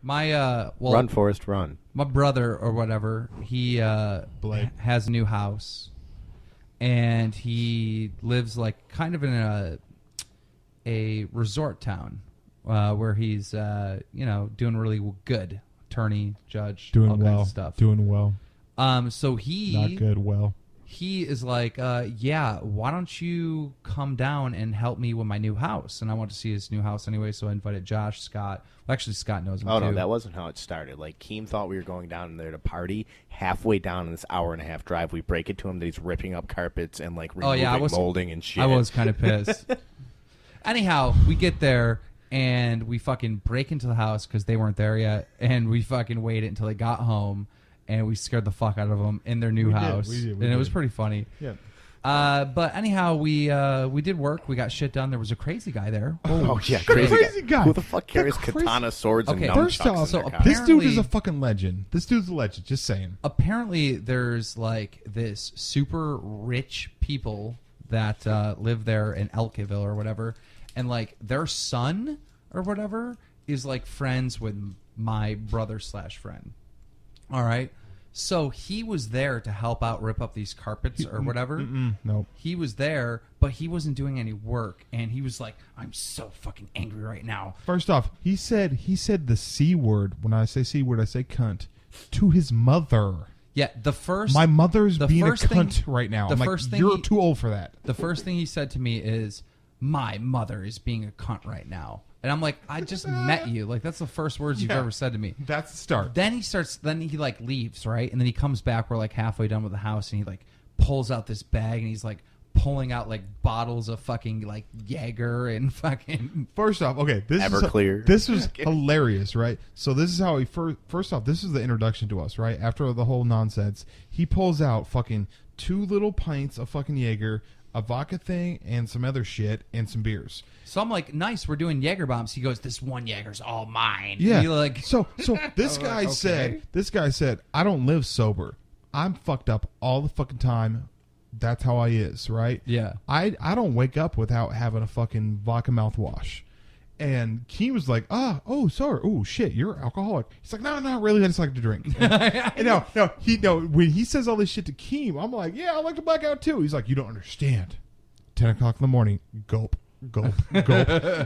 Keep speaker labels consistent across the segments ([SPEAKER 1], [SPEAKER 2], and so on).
[SPEAKER 1] Run, Forrest, run.
[SPEAKER 2] My brother or whatever, he has a new house, and he lives like kind of in a resort town where he's doing really good. Attorney, judge,
[SPEAKER 3] doing
[SPEAKER 2] all
[SPEAKER 3] well,
[SPEAKER 2] kinds of stuff.
[SPEAKER 3] Doing well.
[SPEAKER 2] So he
[SPEAKER 3] not good. Well,
[SPEAKER 2] he is like, yeah, why don't you come down and help me with my new house? And I want to see his new house anyway, so I invited Josh, Scott. Well, actually, Scott knows him too.
[SPEAKER 1] No, that wasn't how it started. Like, Keem thought we were going down there to party. Halfway down in this hour-and-a-half drive, we break it to him that he's ripping up carpets and, like, removing molding and shit.
[SPEAKER 2] I was kind of pissed. Anyhow, we get there, and we fucking break into the house because they weren't there yet, and we fucking waited until they got home, and we scared the fuck out of them in their new house. We did. It was pretty funny.
[SPEAKER 3] Yeah.
[SPEAKER 2] But anyhow, we did work. We got shit done. There was a crazy guy there.
[SPEAKER 1] Oh yeah, crazy guy. Who the fuck carries katana swords and nunchucks?
[SPEAKER 3] First off,
[SPEAKER 1] so
[SPEAKER 3] this dude is a fucking legend. This dude's a legend. Just saying.
[SPEAKER 2] Apparently, there's like this super rich people that live there in Ellicottville or whatever, and like their son or whatever is like friends with my brother/friend. All right. So he was there to help out rip up these carpets or whatever.
[SPEAKER 3] Nope.
[SPEAKER 2] He was there, but he wasn't doing any work, and he was like, "I'm so fucking angry right now."
[SPEAKER 3] First off, he said the C word. When I say C word, I say cunt to his mother.
[SPEAKER 2] Yeah,
[SPEAKER 3] my mother's being a cunt right now. I'm like, you're too old for that.
[SPEAKER 2] The first thing he said to me is, "My mother is being a cunt right now." And I'm like, I just met you. Like, that's the first words you've ever said to me.
[SPEAKER 3] That's the start.
[SPEAKER 2] Then he like leaves, right? And then he comes back. We're like halfway done with the house, and he like pulls out this bag, and he's like pulling out like bottles of fucking like Jaeger and fucking.
[SPEAKER 3] First off, okay,
[SPEAKER 1] Everclear.
[SPEAKER 3] This was hilarious, right? So this is how he first off, this is the introduction to us, right? After the whole nonsense, he pulls out fucking 2 little pints of fucking Jaeger, a vodka thing, and some other shit, and some beers.
[SPEAKER 2] So I'm like, nice, we're doing Jaeger bombs. He goes, this one Jaeger's all mine.
[SPEAKER 3] Yeah.
[SPEAKER 2] Like,
[SPEAKER 3] so this guy said, I don't live sober. I'm fucked up all the fucking time. That's how I is, right?
[SPEAKER 2] Yeah.
[SPEAKER 3] I don't wake up without having a fucking vodka mouthwash. And Keem was like, oh, sorry. Oh, shit, you're alcoholic. He's like, no, not really. I just like to drink. And when he says all this shit to Keem, I'm like, yeah, I like to black out too. He's like, you don't understand. 10 o'clock in the morning, gulp. Gulp. And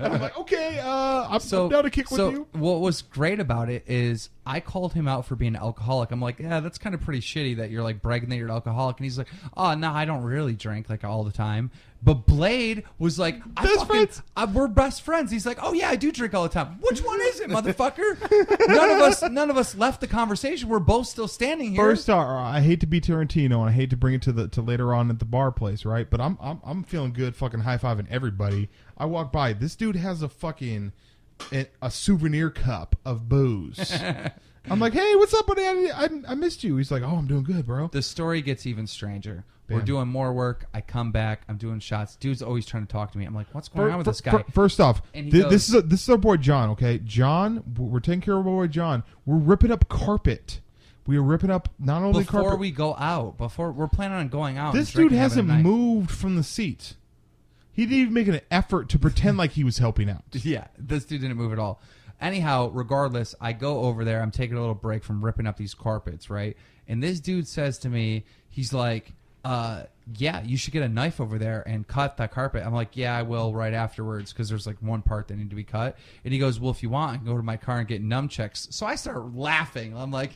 [SPEAKER 3] I'm like, okay, I'm down to kick with you.
[SPEAKER 2] What was great about it is I called him out for being an alcoholic. I'm like, yeah, that's kind of pretty shitty that you're like bragging that you're an alcoholic. And he's like, oh, no, I don't really drink like all the time. But Blade was like, we're best friends. He's like, oh yeah, I do drink all the time. Which one is it, motherfucker? None of us left the conversation. We're both still standing here.
[SPEAKER 3] First, I hate to be Tarantino, and I hate to bring it to later on at the bar place, right? But I'm feeling good, fucking high fiving everybody. I walk by. This dude has a fucking a souvenir cup of booze. I'm like, hey, what's up, buddy? I missed you. He's like, oh, I'm doing good, bro.
[SPEAKER 2] The story gets even stranger.
[SPEAKER 3] Bam.
[SPEAKER 2] We're doing more work. I come back. I'm doing shots. Dude's always trying to talk to me. I'm like, what's going on with this guy?
[SPEAKER 3] First off, this is our boy John, okay? John, we're taking care of our boy John. We're ripping up carpet. We are ripping up not only carpet.
[SPEAKER 2] Before we go out. Before we're planning on going out.
[SPEAKER 3] This dude hasn't moved from the seat. He didn't even make an effort to pretend like he was helping out.
[SPEAKER 2] Yeah, this dude didn't move at all. Anyhow, regardless, I go over there. I'm taking a little break from ripping up these carpets, right? And this dude says to me, he's like, yeah, you should get a knife over there and cut that carpet. I'm like, yeah, I will right afterwards because there's like one part that need to be cut. And he goes, well, if you want, I can go to my car and get nunchucks. So I start laughing. I'm like,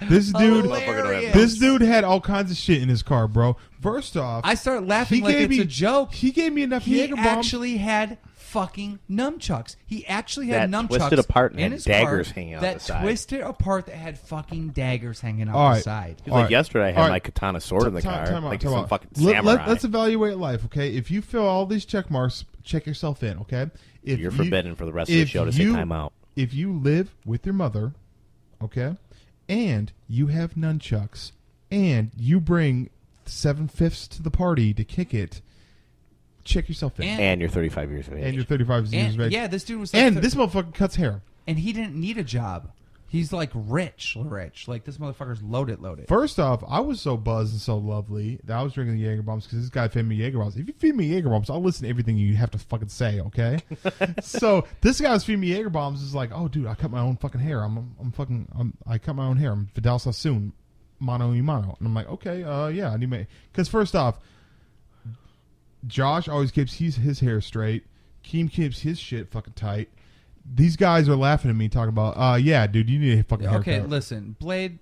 [SPEAKER 3] this dude had all kinds of shit in his car, bro. First off,
[SPEAKER 2] I start laughing like it's a joke.
[SPEAKER 3] He gave me enough Jaeger bomb.
[SPEAKER 2] He actually had fucking nunchucks. He actually had nunchucks
[SPEAKER 1] twisted apart and
[SPEAKER 2] in
[SPEAKER 1] had
[SPEAKER 2] his
[SPEAKER 1] daggers
[SPEAKER 2] car
[SPEAKER 1] hanging out the side.
[SPEAKER 2] That twisted apart that had fucking daggers hanging out the side.
[SPEAKER 1] Like yesterday, I had my katana sword in the car. Like some fucking samurai.
[SPEAKER 3] Let's evaluate life, okay? If you fill all these check marks, check yourself in, okay?
[SPEAKER 1] You're forbidden for the rest of the show to say time out.
[SPEAKER 3] If you live with your mother, okay, and you have nunchucks, and you bring 7/5 to the party to kick it, check yourself in.
[SPEAKER 1] And you're 35 years of age.
[SPEAKER 3] And you're 35 years of age.
[SPEAKER 2] Yeah, this dude was like...
[SPEAKER 3] And this motherfucker cuts hair.
[SPEAKER 2] And he didn't need a job. He's like rich. Like this motherfucker's loaded.
[SPEAKER 3] First off, I was so buzzed and so lovely that I was drinking the Jaeger bombs because this guy fed me Jaeger bombs. If you feed me Jaeger bombs, I'll listen to everything you have to fucking say, okay? So this guy was feeding me Jaeger bombs is like, oh, dude, I cut my own fucking hair. I cut my own hair. I'm Fidel Sassoon, mano y mano. And I'm like, okay, yeah, I need my... Because first off, Josh always keeps his hair straight. Keem keeps his shit fucking tight. These guys are laughing at me talking about, yeah, dude, you need a fucking haircut.
[SPEAKER 2] Okay, listen, Blade,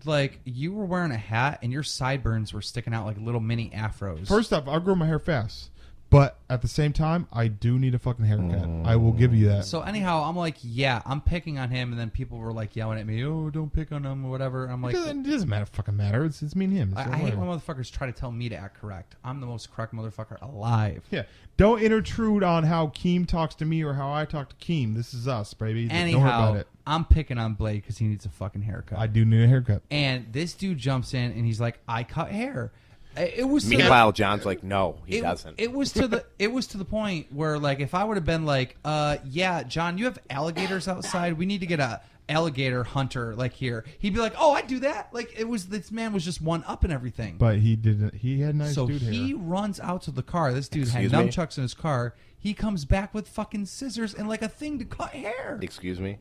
[SPEAKER 2] like, you were wearing a hat and your sideburns were sticking out like little mini afros.
[SPEAKER 3] First off, I grow my hair fast. But at the same time, I do need a fucking haircut. I will give you that.
[SPEAKER 2] So anyhow, I'm like, yeah, I'm picking on him, and then people were like yelling at me, oh, don't pick on him or whatever. And I'm like,
[SPEAKER 3] it doesn't matter, fucking matter. It's me and him.
[SPEAKER 2] I hate when motherfuckers try to tell me to act correct. I'm the most correct motherfucker alive.
[SPEAKER 3] Yeah, don't intrude on how Keem talks to me or how I talk to Keem. This is us, baby.
[SPEAKER 2] Anyhow,
[SPEAKER 3] don't worry about it.
[SPEAKER 2] I'm picking on Blade because he needs a fucking haircut.
[SPEAKER 3] I do need a haircut.
[SPEAKER 2] And this dude jumps in and he's like, I cut hair. It was
[SPEAKER 1] meanwhile, John's like, no, he doesn't.
[SPEAKER 2] It was to the point where, like, if I would have been like, yeah, John, you have alligators outside. We need to get a alligator hunter like here. He'd be like, oh, I'd do that. Like, it was, this man was just one up and everything.
[SPEAKER 3] But he didn't. He had nice dude hair.
[SPEAKER 2] So he runs out to the car. This dude had nunchucks in his car. He comes back with fucking scissors and like a thing to cut hair.
[SPEAKER 1] Excuse me?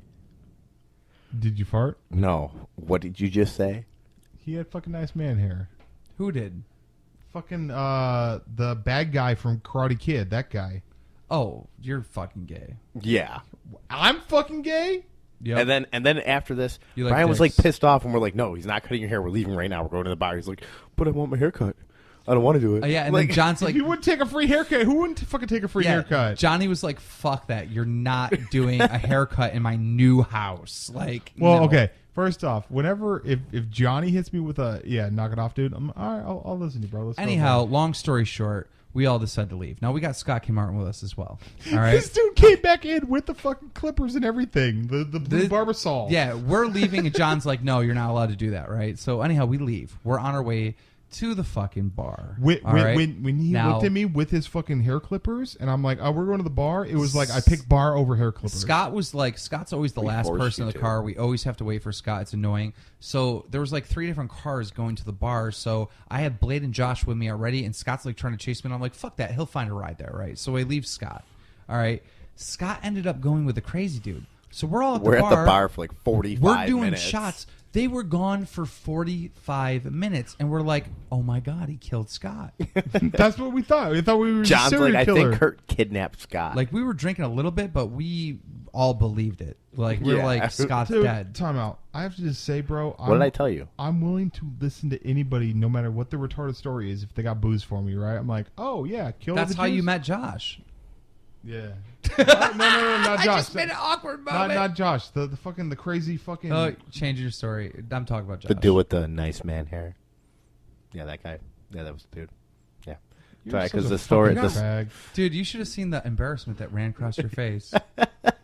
[SPEAKER 3] Did you fart?
[SPEAKER 1] No. What did you just say?
[SPEAKER 3] He had fucking nice man hair.
[SPEAKER 2] Who did?
[SPEAKER 3] Fucking the bad guy from Karate Kid, that guy.
[SPEAKER 2] Oh, you're fucking gay.
[SPEAKER 1] Yeah.
[SPEAKER 3] I'm fucking gay?
[SPEAKER 1] Yep. And then after this,
[SPEAKER 2] like
[SPEAKER 1] Brian
[SPEAKER 2] dicks.
[SPEAKER 1] was like pissed off, and we're like, no, he's not cutting your hair. We're leaving right now. We're going to the bar. He's like, but I want my haircut. I don't want to do it.
[SPEAKER 2] Yeah, and
[SPEAKER 1] like,
[SPEAKER 2] then John's like,
[SPEAKER 3] if you wouldn't take a free haircut, who wouldn't fucking take a free haircut?
[SPEAKER 2] Johnny was like, fuck that. You're not doing a haircut in my new house. Like,
[SPEAKER 3] well,
[SPEAKER 2] no.
[SPEAKER 3] okay. First off, if Johnny hits me with a knock it off, dude, all right, I'll listen to you, bro. Let's
[SPEAKER 2] Anyhow, long story short, we all decided to leave. Now we got Scott K. Martin with us as well. All right,
[SPEAKER 3] this dude came back in with the fucking clippers and everything, the blue Barbasol.
[SPEAKER 2] Yeah, we're leaving, and John's like, no, you're not allowed to do that, right? So anyhow, we leave. We're on our way to the fucking bar.
[SPEAKER 3] When he looked at me with his fucking hair clippers, and I'm like, oh, we're going to the bar. It was like I picked bar over hair clippers.
[SPEAKER 2] Scott was like, Scott's always the last person in the car. We always have to wait for Scott. It's annoying. So there was like 3 different cars going to the bar. So I had Blade and Josh with me already, and Scott's like trying to chase me, and I'm like, fuck that. He'll find a ride there, right? So I leave Scott. All right. Scott ended up going with the crazy dude. So we're all at the bar.
[SPEAKER 1] We're at the bar for like 45 minutes.
[SPEAKER 2] We're doing shots. They were gone for 45 minutes, and we're like, oh, my God, he killed Scott.
[SPEAKER 3] That's what we thought. We thought we were
[SPEAKER 1] John's
[SPEAKER 3] a serial
[SPEAKER 1] like,
[SPEAKER 3] killer.
[SPEAKER 1] I think Kurt kidnapped Scott.
[SPEAKER 2] Like, we were drinking a little bit, but we all believed it. Like, we were like, Scott's
[SPEAKER 3] Dude,
[SPEAKER 2] dead.
[SPEAKER 3] Time out. I have to just say, bro.
[SPEAKER 1] What did I tell you?
[SPEAKER 3] I'm willing to listen to anybody, no matter what the retarded story is, if they got booze for me, right? I'm like, oh, yeah, kill
[SPEAKER 2] That's
[SPEAKER 3] the
[SPEAKER 2] how
[SPEAKER 3] Jews.
[SPEAKER 2] you met Josh.
[SPEAKER 3] Yeah. No, not Josh.
[SPEAKER 2] I just made an awkward moment.
[SPEAKER 3] Not Josh. The fucking, the crazy fucking...
[SPEAKER 2] Oh, change your story. I'm talking about Josh.
[SPEAKER 1] The dude with the nice man hair. Yeah, that guy. Yeah, that was the dude. Yeah. Sorry, because the story...
[SPEAKER 2] Dude, you should have seen the embarrassment that ran across your face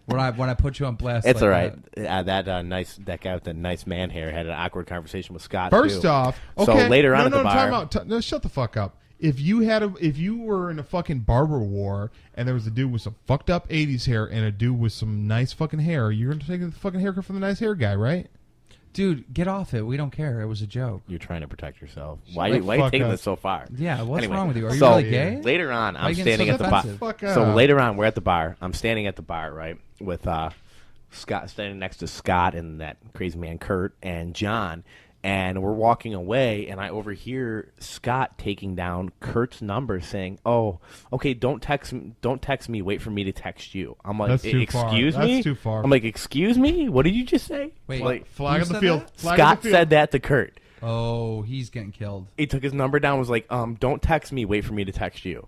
[SPEAKER 2] when I put you on blast.
[SPEAKER 1] It's
[SPEAKER 2] like
[SPEAKER 1] all right. That guy with the nice man hair had an awkward conversation with Scott.
[SPEAKER 3] First off, okay.
[SPEAKER 1] So later on at the bar,
[SPEAKER 3] time out. No, shut the fuck up. If you were in a fucking barber war and there was a dude with some fucked up 80s hair and a dude with some nice fucking hair, you're gonna take the fucking haircut from the nice hair guy, right?
[SPEAKER 2] Dude, get off it. We don't care. It was a joke.
[SPEAKER 1] You're trying to protect yourself. Why are you taking this so far?
[SPEAKER 2] Yeah, what's
[SPEAKER 1] Anyway,
[SPEAKER 2] wrong with you? Are you
[SPEAKER 1] so
[SPEAKER 2] really gay?
[SPEAKER 1] Later on, I'm
[SPEAKER 2] you getting
[SPEAKER 1] standing
[SPEAKER 2] so
[SPEAKER 1] at the bar.
[SPEAKER 2] defensive?
[SPEAKER 1] So later on, we're at the bar. I'm standing at the bar, right, with Scott, standing next to Scott and that crazy man Kurt and John. And we're walking away, and I overhear Scott taking down Kurt's number, saying, "Oh, okay, don't text me. Wait for me to text you." I'm like,
[SPEAKER 3] That's too
[SPEAKER 1] "Excuse
[SPEAKER 3] far.
[SPEAKER 1] me?"
[SPEAKER 3] That's too far.
[SPEAKER 1] I'm like, "Excuse me? What did you just say?"
[SPEAKER 2] Wait,
[SPEAKER 1] like,
[SPEAKER 3] flag
[SPEAKER 2] who
[SPEAKER 3] on the
[SPEAKER 2] said
[SPEAKER 3] field.
[SPEAKER 2] that?
[SPEAKER 3] Flag on
[SPEAKER 1] Scott
[SPEAKER 3] the field.
[SPEAKER 1] said that to Kurt.
[SPEAKER 2] Oh, he's getting killed.
[SPEAKER 1] He took his number down. Was like, "Don't text me. Wait for me to text you."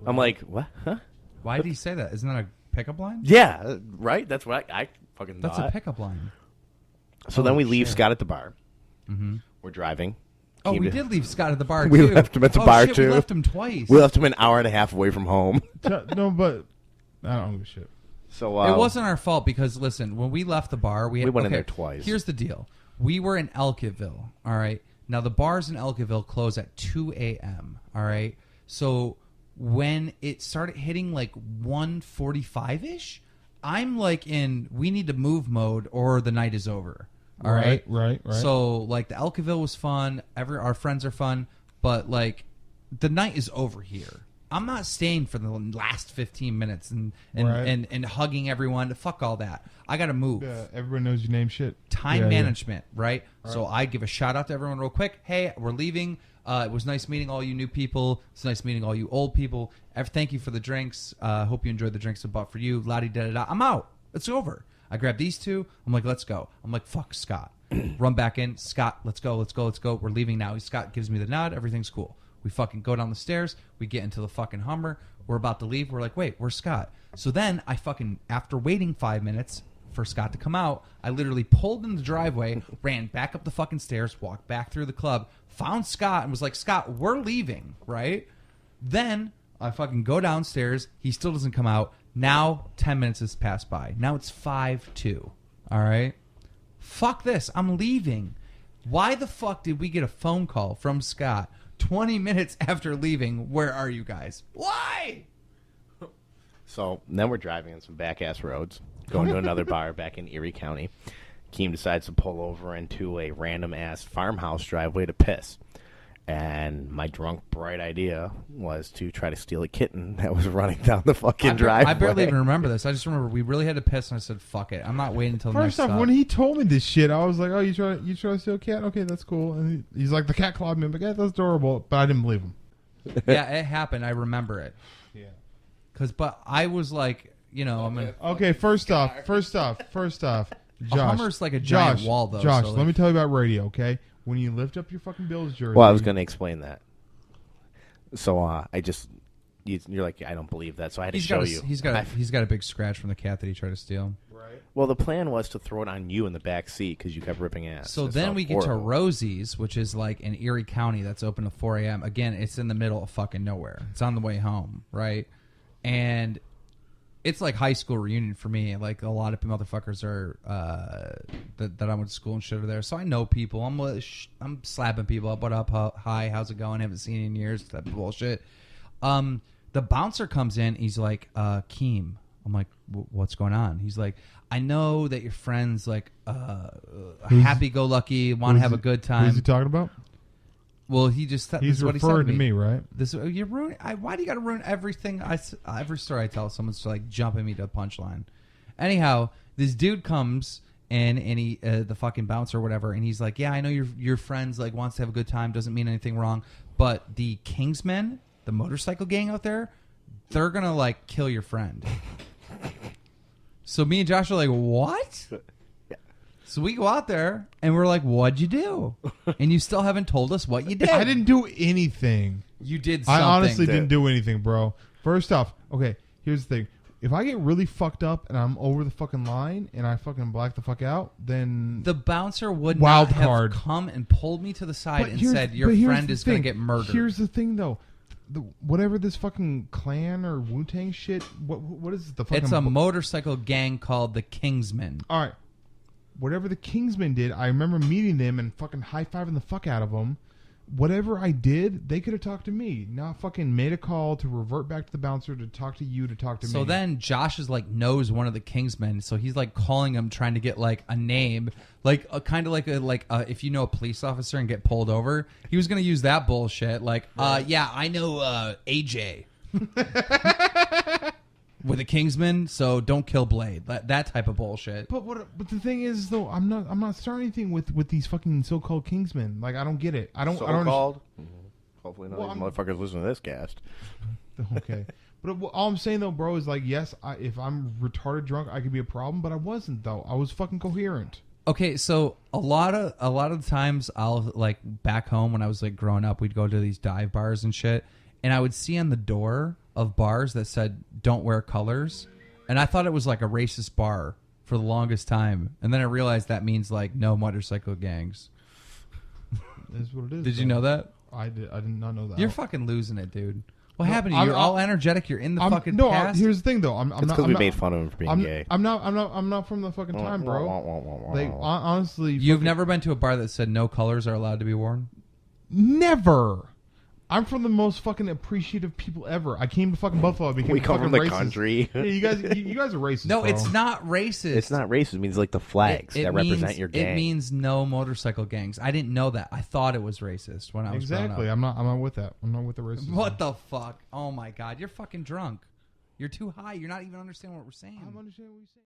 [SPEAKER 1] I'm like, "What? Huh?
[SPEAKER 2] Why did he say that? Isn't that a pickup line?
[SPEAKER 1] Yeah, right. That's what I fucking
[SPEAKER 2] That's
[SPEAKER 1] thought.
[SPEAKER 2] a pickup line.
[SPEAKER 1] So then we leave
[SPEAKER 2] shit.
[SPEAKER 1] Scott at the bar.
[SPEAKER 2] Mm-hmm.
[SPEAKER 1] We're driving.
[SPEAKER 2] Oh, we did leave Scott at the bar,
[SPEAKER 1] We
[SPEAKER 2] too.
[SPEAKER 1] left him at the bar, too.
[SPEAKER 2] We left him twice.
[SPEAKER 1] We left him an hour and a half away from home.
[SPEAKER 3] No, but I don't give a shit.
[SPEAKER 1] So
[SPEAKER 2] it wasn't our fault because, listen, when we left the bar, we
[SPEAKER 1] went in there twice.
[SPEAKER 2] Here's the deal. We were in Ellicottville, all right? Now, the bars in Ellicottville close at 2 a.m., all right? So when it started hitting like 1:45-ish, I'm like in we need to move mode or the night is over. All right.
[SPEAKER 3] Right.
[SPEAKER 2] So like the Ellicottville was fun. Our friends are fun, but like the night is over here. I'm not staying for the last 15 minutes and hugging everyone. Fuck all that. I got to move.
[SPEAKER 3] Yeah, everyone knows your name. Shit.
[SPEAKER 2] Time management, right? So I give a shout out to everyone real quick. Hey, we're leaving. It was nice meeting all you new people. It's nice meeting all you old people. Thank you for the drinks. Hope you enjoyed the drinks I bought for you. La-di-da-da-da. I'm out. It's over. I grabbed these two. I'm like, let's go. I'm like, fuck Scott. Run back in. Scott, let's go. We're leaving now. Scott gives me the nod. Everything's cool. We fucking go down the stairs. We get into the fucking Hummer. We're about to leave. We're like, wait, where's Scott? So then I fucking, after waiting 5 minutes for Scott to come out, I literally pulled in the driveway, ran back up the fucking stairs, walked back through the club, found Scott, and was like, Scott, we're leaving, right? Then I fucking go downstairs. He still doesn't come out. Now 10 minutes has passed by. Now it's 5:02. All right? Fuck this. I'm leaving. Why the fuck did we get a phone call from Scott 20 minutes after leaving? Where are you guys? Why?
[SPEAKER 1] So then we're driving on some back-ass roads, going to another bar back in Erie County. Keem decides to pull over into a random-ass farmhouse driveway to piss. And my drunk, bright idea was to try to steal a kitten that was running down the fucking driveway.
[SPEAKER 2] I barely even remember this. I just remember we really had to piss, and I said, fuck it. I'm not waiting until the next
[SPEAKER 3] First off,
[SPEAKER 2] stop.
[SPEAKER 3] when he told me this shit, I was like, oh, you try to steal a cat? Okay, that's cool. And he's like, the cat clawed me. I'm like, yeah, that's adorable. But I didn't believe him.
[SPEAKER 2] Yeah, it happened. I remember it.
[SPEAKER 3] Yeah.
[SPEAKER 2] But I was like, you know, I'm gonna.
[SPEAKER 3] Okay, first off, Josh.
[SPEAKER 2] Hummer's like a giant
[SPEAKER 3] Josh,
[SPEAKER 2] wall, though.
[SPEAKER 3] Josh,
[SPEAKER 2] so
[SPEAKER 3] let me tell you about radio, okay? When you lift up your fucking Bills jersey.
[SPEAKER 1] Well, I was going to explain that. So you're like, I don't believe that, so I had to show you.
[SPEAKER 2] He's got a big scratch from the cat that he tried to steal.
[SPEAKER 3] Right.
[SPEAKER 1] Well, the plan was to throw it on you in the back seat because you kept ripping ass.
[SPEAKER 2] So
[SPEAKER 1] It
[SPEAKER 2] then
[SPEAKER 1] felt
[SPEAKER 2] we get to
[SPEAKER 1] horrible.
[SPEAKER 2] Rosie's, which is like in Erie County. That's open to 4 a.m. Again, it's in the middle of fucking nowhere. It's on the way home, right? And it's like high school reunion for me. Like a lot of motherfuckers are that I went to school and shit are there. So I know people. I'm slapping people up. What up? Hi, how's it going? Haven't seen you in years. That bullshit. The bouncer comes in. He's like, Keem. I'm like, what's going on? He's like, I know that your friend's like happy-go-lucky, want to have a good time.
[SPEAKER 3] Who's he talking about?
[SPEAKER 2] Well, he just
[SPEAKER 3] he's referring to me, right?
[SPEAKER 2] You're ruining. Why do you got to ruin everything? Every story I tell, someone's like jumping me to the punchline. Anyhow, this dude comes and he the fucking bouncer or whatever, and he's like, yeah, I know your friend's like wants to have a good time, doesn't mean anything wrong, but the Kingsmen, the motorcycle gang out there, they're gonna like kill your friend. So me and Josh are like, what? So we go out there, and we're like, what'd you do? And you still haven't told us what you did.
[SPEAKER 3] I didn't do anything.
[SPEAKER 2] You did something.
[SPEAKER 3] I honestly didn't do anything, bro. First off, okay, here's the thing. If I get really fucked up and I'm over the fucking line and I fucking black the fuck out, then...
[SPEAKER 2] The bouncer would
[SPEAKER 3] Wild
[SPEAKER 2] not
[SPEAKER 3] card.
[SPEAKER 2] have come and pulled me to the side and said, your friend is going to get murdered.
[SPEAKER 3] Here's the thing, though. Whatever this fucking clan or Wu-Tang shit, what is the fucking...
[SPEAKER 2] It's a motorcycle gang called the Kingsmen.
[SPEAKER 3] All right. Whatever the Kingsmen did, I remember meeting them and fucking high-fiving the fuck out of them. Whatever I did, they could have talked to me. Now I fucking made a call to revert back to the bouncer to talk to you to talk to me.
[SPEAKER 2] So then Josh is like knows one of the Kingsmen, so he's like calling him trying to get like a name, like a kind of like if you know a police officer and get pulled over, he was gonna use that bullshit. Like, yeah, I know AJ. With a Kingsman, so don't kill Blade. That type of bullshit.
[SPEAKER 3] But the thing is, though, I'm not starting anything with these fucking so-called Kingsmen. Like, I don't get it. I don't.
[SPEAKER 1] So-called? Hopefully none of these motherfuckers listen to this cast.
[SPEAKER 3] Okay. But all I'm saying, though, bro, is like, yes, if I'm retarded drunk, I could be a problem, but I wasn't, though. I was fucking coherent.
[SPEAKER 2] Okay, so a lot of the times I'll like back home when I was like growing up, we'd go to these dive bars and shit, and I would see on the door of bars that said "Don't wear colors," and I thought it was like a racist bar for the longest time, and then I realized that means like no motorcycle gangs.
[SPEAKER 3] That's what it is.
[SPEAKER 2] Did you know that?
[SPEAKER 3] I did not know that.
[SPEAKER 2] You're fucking losing it, dude. What happened to you? You're all energetic. You're in the fucking past.
[SPEAKER 3] Here's the thing, though. I'm
[SPEAKER 1] It's
[SPEAKER 3] not.
[SPEAKER 1] because we made fun of him for being gay.
[SPEAKER 3] I'm not from the fucking time, bro. Like, honestly,
[SPEAKER 2] You've never been to a bar that said no colors are allowed to be worn?
[SPEAKER 3] Never. I'm from the most fucking appreciative people ever. I came to fucking Buffalo. I became
[SPEAKER 1] We come
[SPEAKER 3] fucking
[SPEAKER 1] from the
[SPEAKER 3] racist.
[SPEAKER 1] country.
[SPEAKER 3] Yeah, you guys are racist.
[SPEAKER 2] No,
[SPEAKER 3] bro.
[SPEAKER 2] it's not racist.
[SPEAKER 1] It's not racist. It means like the flags that represent your gang.
[SPEAKER 2] It means no motorcycle gangs. I didn't know that. I thought it was racist when I was growing
[SPEAKER 3] Exactly.
[SPEAKER 2] up.
[SPEAKER 3] I'm not with that. I'm not with the racism.
[SPEAKER 2] What the fuck? Oh my god, you're fucking drunk. You're too high. You're not even understanding what we're saying.
[SPEAKER 3] I'm understanding what you're saying.